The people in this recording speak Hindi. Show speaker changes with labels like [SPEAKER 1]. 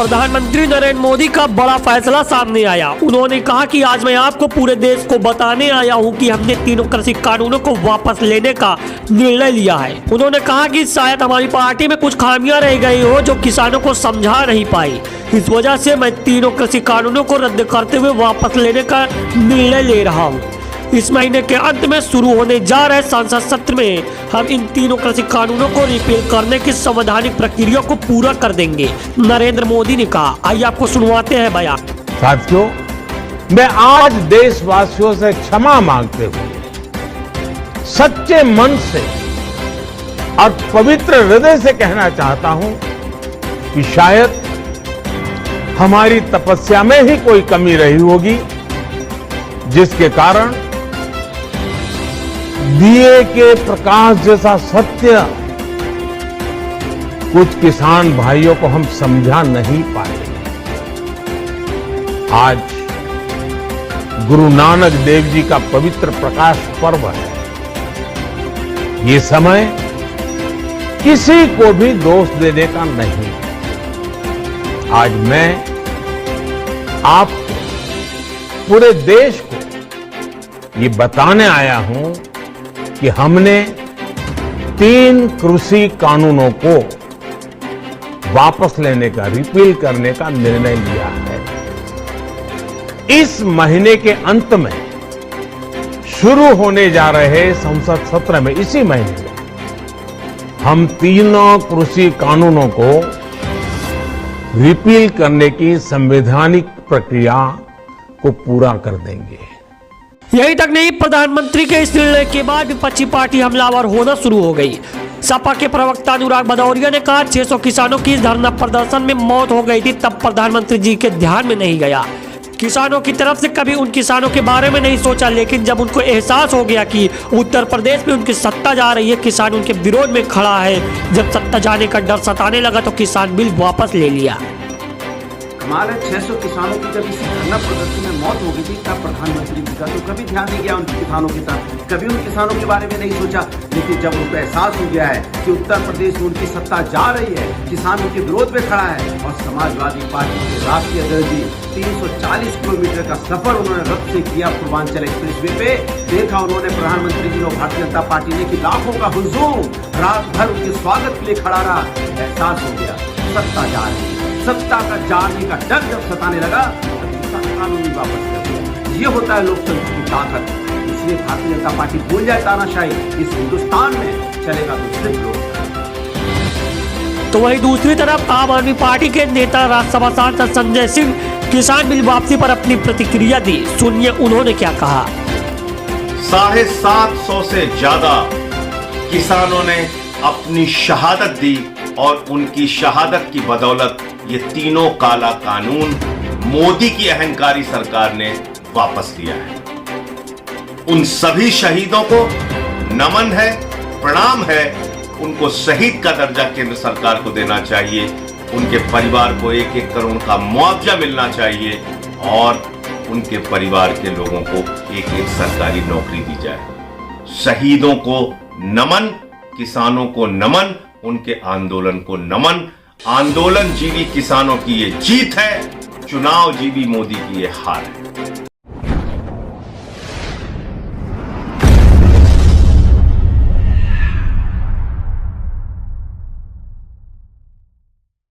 [SPEAKER 1] प्रधानमंत्री नरेंद्र मोदी का बड़ा फैसला सामने आया। उन्होंने कहा कि आज मैं आपको पूरे देश को बताने आया हूं कि हमने तीनों कृषि कानूनों को वापस लेने का निर्णय लिया है। उन्होंने कहा कि शायद हमारी पार्टी में कुछ खामियां रह गई हो जो किसानों को समझा नहीं पाई। इस वजह से मैं तीनों कृषि कानूनों को रद्द करते हुए वापस लेने का निर्णय ले रहा हूँ। इस महीने के अंत में शुरू होने जा रहे संसद सत्र में हम इन तीनों कृषि कानूनों को रिपील करने की संवैधानिक प्रक्रिया को पूरा कर देंगे, नरेंद्र मोदी ने कहा। आइए आपको सुनवाते हैं बयान।
[SPEAKER 2] साथियों, मैं आज देशवासियों से क्षमा मांगते हुए सच्चे मन से और पवित्र हृदय से कहना चाहता हूं कि शायद हमारी तपस्या में ही कोई कमी रही होगी, जिसके कारण दिए के प्रकाश जैसा सत्य कुछ किसान भाइयों को हम समझा नहीं पाए। आज गुरु नानक देव जी का पवित्र प्रकाश पर्व है। ये समय किसी को भी दोष देने का नहीं। आज मैं आपको, पूरे देश को ये बताने आया हूं कि हमने 3 कृषि कानूनों को वापस लेने का, रिपील करने का निर्णय लिया है। इस महीने के अंत में शुरू होने जा रहे संसद सत्र में, इसी महीने में हम तीनों कृषि कानूनों को रिपील करने की संवैधानिक प्रक्रिया को पूरा कर देंगे।
[SPEAKER 1] यही तक नहीं, प्रधानमंत्री के इस निर्णय के बाद विपक्षी पार्टी हमलावर होना शुरू हो गई। सपा के प्रवक्ता अनुराग भदौरिया ने कहा 600 किसानों की इस धरना प्रदर्शन में मौत हो गई थी, तब प्रधानमंत्री जी के ध्यान में नहीं गया। किसानों की तरफ से कभी उन किसानों के बारे में नहीं सोचा, लेकिन जब उनको एहसास हो गया कि उत्तर प्रदेश में उनकी सत्ता जा रही है, किसान उनके विरोध में खड़ा है, जब सत्ता जाने का डर सताने लगा तो किसान बिल वापस ले लिया।
[SPEAKER 3] कमाल है, 600 किसानों की जब इस धरना प्रदर्शन में मौत हो गई थी तब प्रधानमंत्री जी का तो कभी ध्यान नहीं गया उन किसानों की तरफ, कभी उन किसानों के बारे में नहीं सोचा। लेकिन जब उनको एहसास हो गया है कि उत्तर प्रदेश में उनकी सत्ता जा रही है, किसान उनके विरोध में खड़ा है और समाजवादी पार्टी के राष्ट्रीय अध्यक्ष जी 340 किलोमीटर का सफर उन्होंने रद्द से किया पूर्वांचल एक्सप्रेसवे पे। देखा उन्होंने प्रधानमंत्री जी और भारतीय जनता पार्टी ने कि लाखों का हुजूम रात भर उनके स्वागत के लिए खड़ा रहा। एहसास हो गया सत्ता जा रही है, सत्ता का जाने का डर जब सताने लगा तो कानून वापस कर दिया। ये होता है लोकतंत्र की ताकत। इसलिए भारतीय जनता पार्टी भूल जाए तानाशाही, इस हिंदुस्तान में चलेगा तो सिर्फ लोकतंत्र।
[SPEAKER 1] तो वहीं दूसरी तरफ आम आदमी पार्टी के नेता राज्यसभा सांसद संजय सिंह किसान बिल वापसी पर अपनी प्रतिक्रिया दी। सुनिए उन्होंने क्या कहा।
[SPEAKER 4] 750 से ज्यादा किसानों ने अपनी शहादत दी और उनकी शहादत की बदौलत ये तीनों काला कानून मोदी की अहंकारी सरकार ने वापस लिया है। उन सभी शहीदों को नमन है, प्रणाम है। उनको शहीद का दर्जा केंद्र सरकार को देना चाहिए। उनके परिवार को 1-1 करोड़ का मुआवजा मिलना चाहिए और उनके परिवार के लोगों को 1-1 सरकारी नौकरी दी जाए। शहीदों को नमन, किसानों को नमन, उनके आंदोलन को नमन। आंदोलन जीवी किसानों की ये जीत है, चुनाव जीवी मोदी की ये हार है।